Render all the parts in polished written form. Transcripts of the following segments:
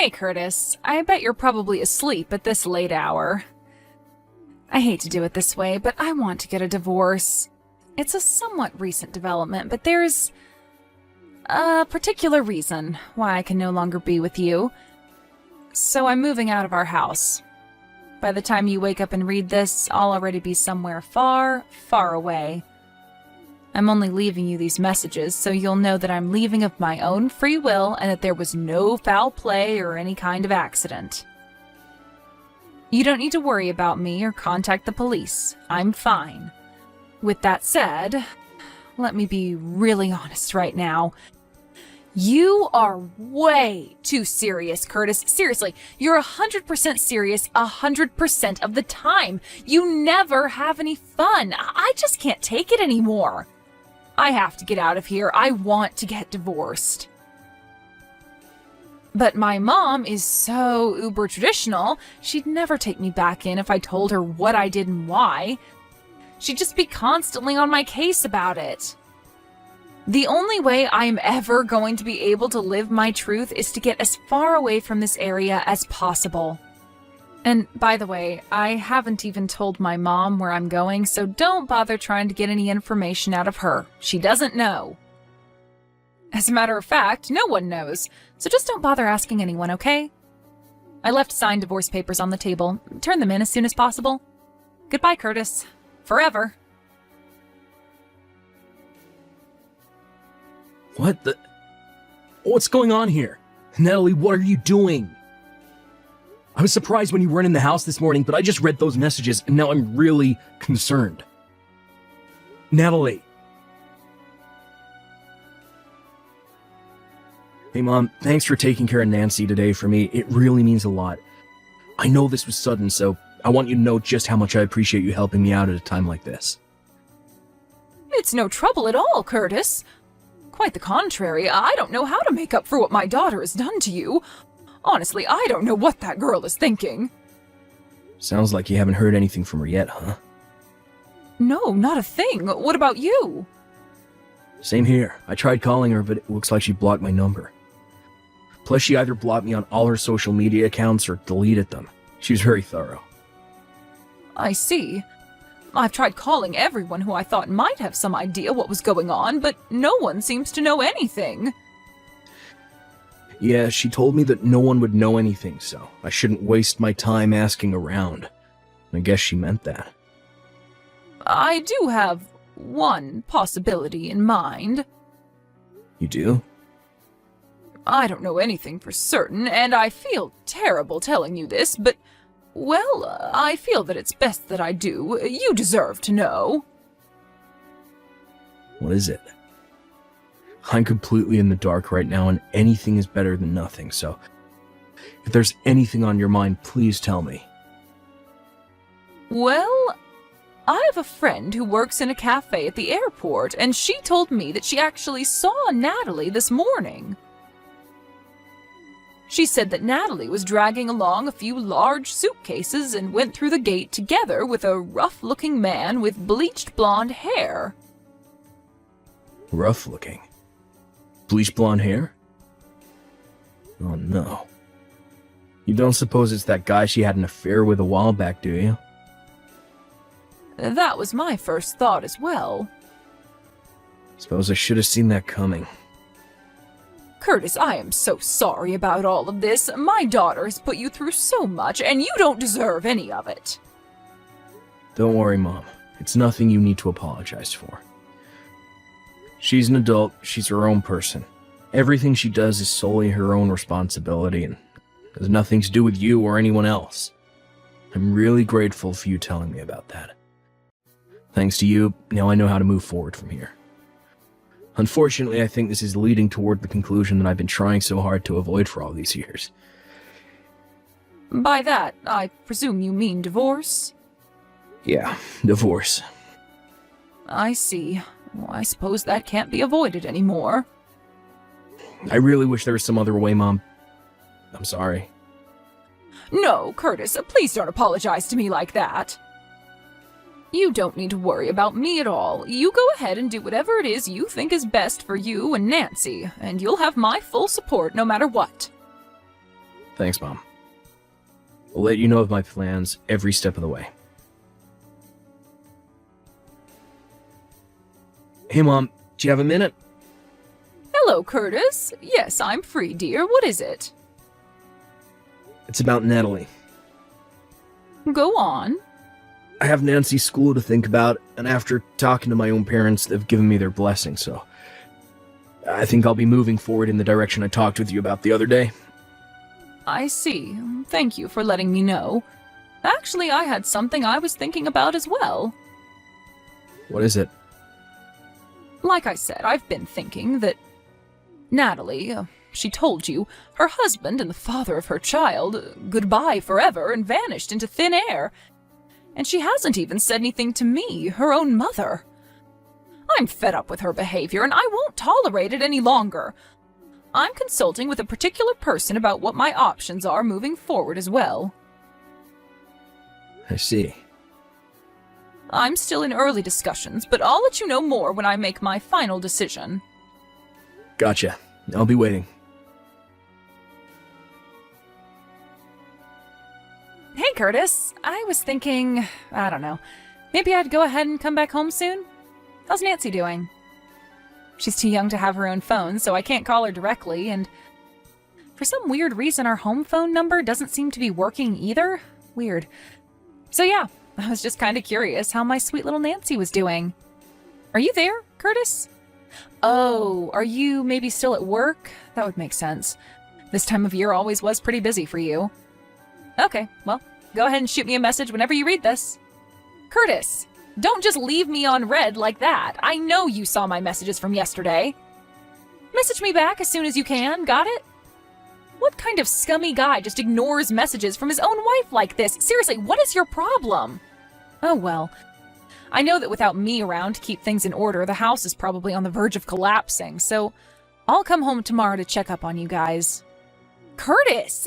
Hey, Curtis. I bet you're probably asleep at this late hour. I hate to do it this way, but I want to get a divorce. It's a somewhat recent development, but there's a particular reason why I can no longer be with you. So I'm moving out of our house. By the time you wake up and read this, I'll already be somewhere far, far away. I'm only leaving you these messages so you'll know that I'm leaving of my own free will and that there was no foul play or any kind of accident. You don't need to worry about me or contact the police. I'm fine. With that said, let me be really honest right now. You are way too serious, Curtis. Seriously, you're 100% serious 100% of the time. You never have any fun. I just can't take it anymore. I have to get out of here. I want to get divorced. But my mom is so uber traditional, she'd never take me back in if I told her what I did and why. She'd just be constantly on my case about it. The only way I'm ever going to be able to live my truth is to get as far away from this area as possible. And by the way, I haven't even told my mom where I'm going, so don't bother trying to get any information out of her. She doesn't know. As a matter of fact, no one knows, so just don't bother asking anyone, okay? I left signed divorce papers on the table. Turn them in as soon as possible. Goodbye, Curtis. Forever. What's going on here? Natalie, what are you doing? I was surprised when you weren't in the house this morning, but I just read those messages and now I'm really concerned. Natalie. Hey Mom, thanks for taking care of Nancy today for me. It really means a lot. I know this was sudden, so I want you to know just how much I appreciate you helping me out at a time like this. It's no trouble at all, Curtis. Quite the contrary, I don't know how to make up for what my daughter has done to you. Honestly, I don't know what that girl is thinking. Sounds like you haven't heard anything from her yet, huh? No, not a thing. What about you? Same here. I tried calling her, but it looks like she blocked my number. Plus, she either blocked me on all her social media accounts or deleted them. She was very thorough. I see. I've tried calling everyone who I thought might have some idea what was going on, but no one seems to know anything. Yeah, she told me that no one would know anything, so I shouldn't waste my time asking around. I guess she meant that. I do have one possibility in mind. You do? I don't know anything for certain, and I feel terrible telling you this, but, well, I feel that it's best that I do. You deserve to know. What is it? I'm completely in the dark right now, and anything is better than nothing, so if there's anything on your mind, please tell me. Well, I have a friend who works in a cafe at the airport, and she told me that she actually saw Natalie this morning. She said that Natalie was dragging along a few large suitcases and went through the gate together with a rough-looking man with bleached blonde hair. Rough-looking? Bleached blonde hair? Oh no. You don't suppose it's that guy she had an affair with a while back, do you? That was my first thought as well. Suppose I should have seen that coming. Curtis, I am so sorry about all of this. My daughter has put you through so much, and you don't deserve any of it. Don't worry, Mom. It's nothing you need to apologize for. She's an adult, she's her own person. Everything she does is solely her own responsibility and has nothing to do with you or anyone else. I'm really grateful for you telling me about that. Thanks to you, now I know how to move forward from here. Unfortunately, I think this is leading toward the conclusion that I've been trying so hard to avoid for all these years. By that, I presume you mean divorce? Yeah, divorce. I see. Well, I suppose that can't be avoided anymore. I really wish there was some other way, Mom. I'm sorry. No, Curtis, please don't apologize to me like that. You don't need to worry about me at all. You go ahead and do whatever it is you think is best for you and Nancy, and you'll have my full support no matter what. Thanks, Mom. I'll let you know of my plans every step of the way. Hey, Mom, do you have a minute? Hello, Curtis. Yes, I'm free, dear. What is it? It's about Natalie. Go on. I have Nancy's school to think about, and after talking to my own parents, they've given me their blessing, so I think I'll be moving forward in the direction I talked with you about the other day. I see. Thank you for letting me know. Actually, I had something I was thinking about as well. What is it? Like I said, I've been thinking that Natalie, she told you, her husband and the father of her child, goodbye forever and vanished into thin air. And she hasn't even said anything to me, her own mother. I'm fed up with her behavior, and I won't tolerate it any longer. I'm consulting with a particular person about what my options are moving forward as well. I see. I'm still in early discussions, but I'll let you know more when I make my final decision. Gotcha. I'll be waiting. Hey, Curtis. I was thinking, I don't know, maybe I'd go ahead and come back home soon? How's Nancy doing? She's too young to have her own phone, so I can't call her directly, and for some weird reason our home phone number doesn't seem to be working either. Weird. So yeah, I was just kind of curious how my sweet little Nancy was doing. Are you there, Curtis? Oh, are you maybe still at work? That would make sense. This time of year always was pretty busy for you. Okay, well, go ahead and shoot me a message whenever you read this. Curtis, don't just leave me on read like that. I know you saw my messages from yesterday. Message me back as soon as you can, got it? What kind of scummy guy just ignores messages from his own wife like this? Seriously, what is your problem? Oh well. I know that without me around to keep things in order, the house is probably on the verge of collapsing, so I'll come home tomorrow to check up on you guys. Curtis!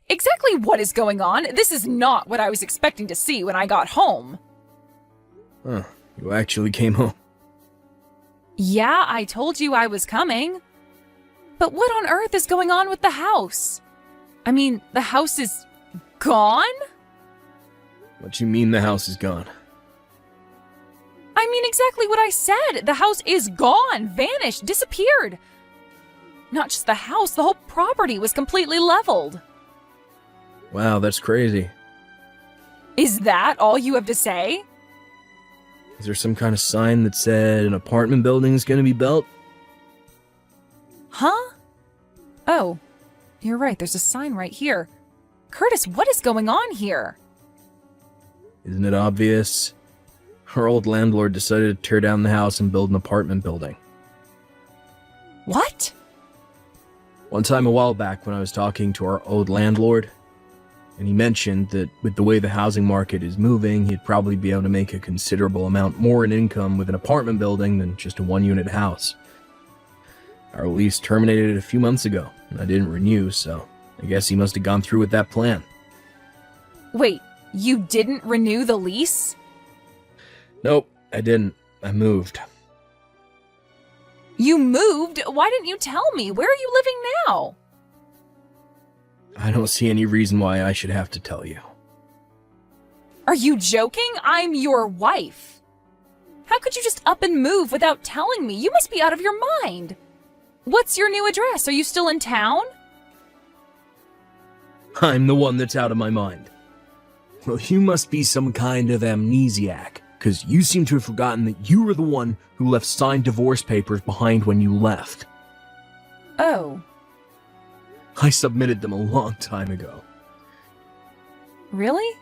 Exactly what is going on? This is not what I was expecting to see when I got home. Huh, you actually came home. Yeah, I told you I was coming. But what on earth is going on with the house? I mean, the house is gone? What you mean the house is gone? I mean exactly what I said. The house is gone, vanished, disappeared. Not just the house, the whole property was completely leveled. Wow, that's crazy. Is that all you have to say? Is there some kind of sign that said an apartment building is going to be built? Huh? Oh, you're right, there's a sign right here. Curtis, what is going on here? Isn't it obvious? Our old landlord decided to tear down the house and build an apartment building. What? One time a while back when I was talking to our old landlord, and he mentioned that with the way the housing market is moving, he'd probably be able to make a considerable amount more in income with an apartment building than just a one-unit house. Our lease terminated a few months ago, and I didn't renew, so I guess he must have gone through with that plan. Wait, you didn't renew the lease? Nope, I didn't. I moved. You moved? Why didn't you tell me? Where are you living now? I don't see any reason why I should have to tell you. Are you joking? I'm your wife. How could you just up and move without telling me? You must be out of your mind. What's your new address? Are you still in town? I'm the one that's out of my mind. Well, you must be some kind of amnesiac, because you seem to have forgotten that you were the one who left signed divorce papers behind when you left. Oh. I submitted them a long time ago. Really?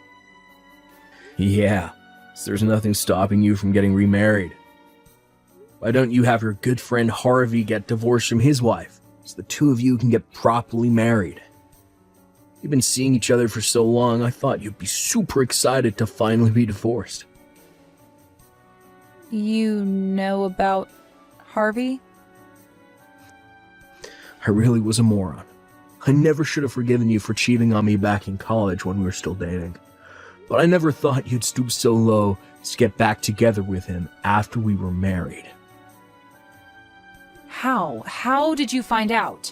Yeah, so there's nothing stopping you from getting remarried. Why don't you have your good friend Harvey get divorced from his wife, so the two of you can get properly married? You've been seeing each other for so long, I thought you'd be super excited to finally be divorced. You know about Harvey? I really was a moron. I never should have forgiven you for cheating on me back in college when we were still dating. But I never thought you'd stoop so low to get back together with him after we were married. How? How did you find out?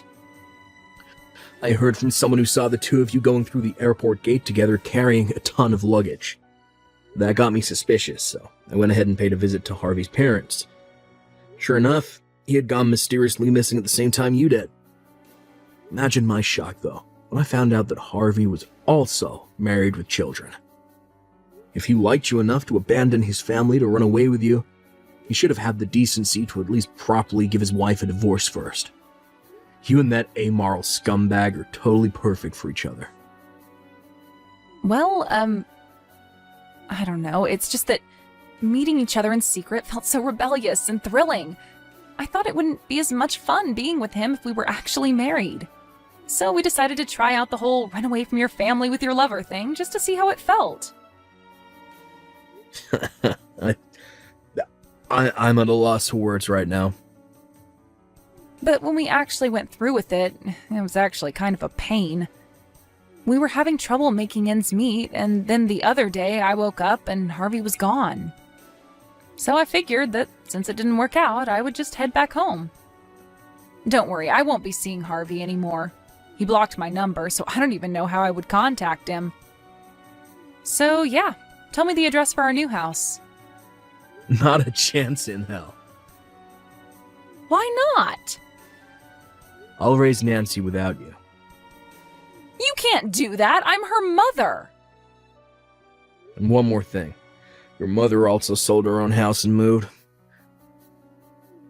I heard from someone who saw the two of you going through the airport gate together carrying a ton of luggage. That got me suspicious, so I went ahead and paid a visit to Harvey's parents. Sure enough, he had gone mysteriously missing at the same time you did. Imagine my shock, though, when I found out that Harvey was also married with children. If he liked you enough to abandon his family to run away with you, he should have had the decency to at least properly give his wife a divorce first. You and that amoral scumbag are totally perfect for each other. Well, I don't know. It's just that meeting each other in secret felt so rebellious and thrilling. I thought it wouldn't be as much fun being with him if we were actually married. So we decided to try out the whole run away from your family with your lover thing just to see how it felt. I'm at a loss for words right now. But when we actually went through with it, it was actually kind of a pain. We were having trouble making ends meet, and then the other day I woke up and Harvey was gone. So I figured that since it didn't work out, I would just head back home. Don't worry, I won't be seeing Harvey anymore. He blocked my number, so I don't even know how I would contact him. So yeah, tell me the address for our new house. Not a chance in hell. Why not? I'll raise Nancy without you. You can't do that. I'm her mother. And one more thing. Your mother also sold her own house and moved.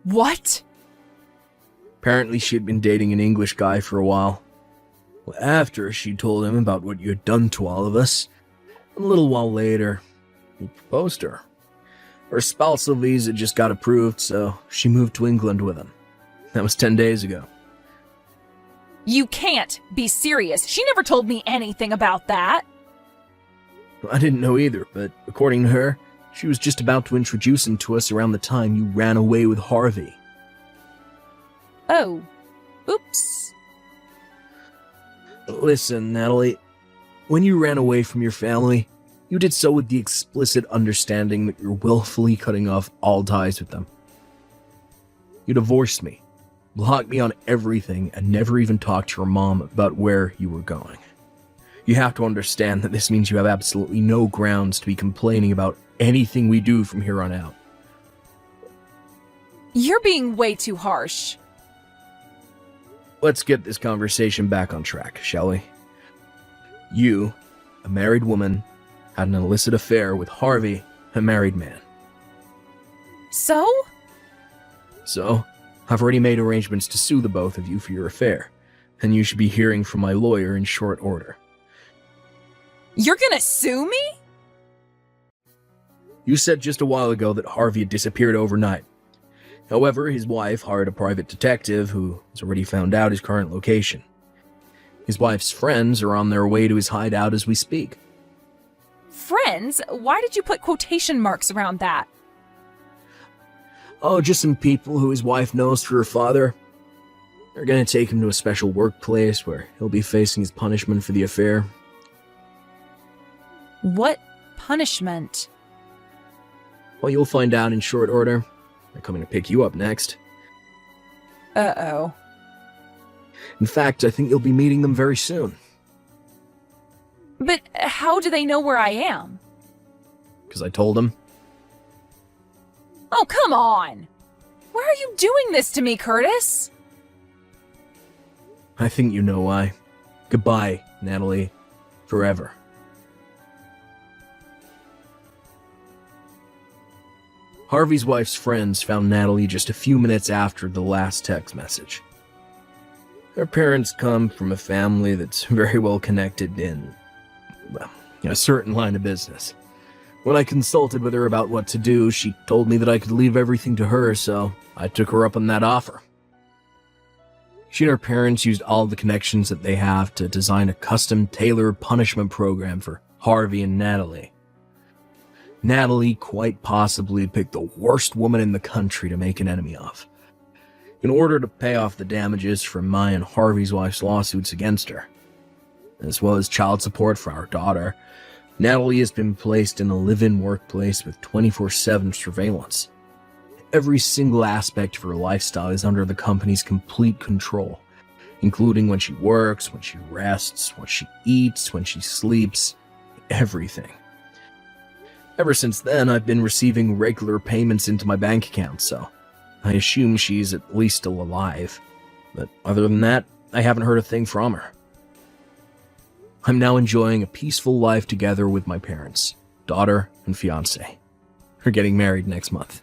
What? Apparently she'd been dating an English guy for a while. Well, after she told him about what you had done to all of us, a little while later, he proposed to her. Her spousal visa just got approved, so she moved to England with him. That was 10 days ago. You can't be serious. She never told me anything about that. I didn't know either, but according to her, she was just about to introduce him to us around the time you ran away with Harvey. Oh. Oops. Listen, Natalie, when you ran away from your family, you did so with the explicit understanding that you're willfully cutting off all ties with them. You divorced me, blocked me on everything, and never even talked to your mom about where you were going. You have to understand that this means you have absolutely no grounds to be complaining about anything we do from here on out. You're being way too harsh. Let's get this conversation back on track, shall we? You, a married woman, had an illicit affair with Harvey, a married man. So? So, I've already made arrangements to sue the both of you for your affair, and you should be hearing from my lawyer in short order. You're gonna sue me? You said just a while ago that Harvey had disappeared overnight. However, his wife hired a private detective who has already found out his current location. His wife's friends are on their way to his hideout as we speak. Friends? Why did you put quotation marks around that? Oh, just some people who his wife knows through her father. They're gonna take him to a special workplace where he'll be facing his punishment for the affair. What punishment? Well, you'll find out in short order. They're coming to pick you up next. Uh-oh. In fact, I think you'll be meeting them very soon. But how do they know where I am? Because I told them. Oh, come on! Why are you doing this to me, Curtis? I think you know why. Goodbye, Natalie. Forever. Harvey's wife's friends found Natalie just a few minutes after the last text message. Her parents come from a family that's very well connected in, well, a certain line of business. When I consulted with her about what to do, she told me that I could leave everything to her, so I took her up on that offer. She and her parents used all the connections that they have to design a custom tailored punishment program for Harvey and Natalie. Natalie quite possibly picked the worst woman in the country to make an enemy of. In order to pay off the damages from my and Harvey's wife's lawsuits against her, as well as child support for our daughter, Natalie has been placed in a live-in workplace with 24/7 surveillance. Every single aspect of her lifestyle is under the company's complete control, including when she works, when she rests, what she eats, when she sleeps, everything. Ever since then, I've been receiving regular payments into my bank account, so I assume she's at least still alive. But other than that, I haven't heard a thing from her. I'm now enjoying a peaceful life together with my parents, daughter, and fiancé. We're getting married next month.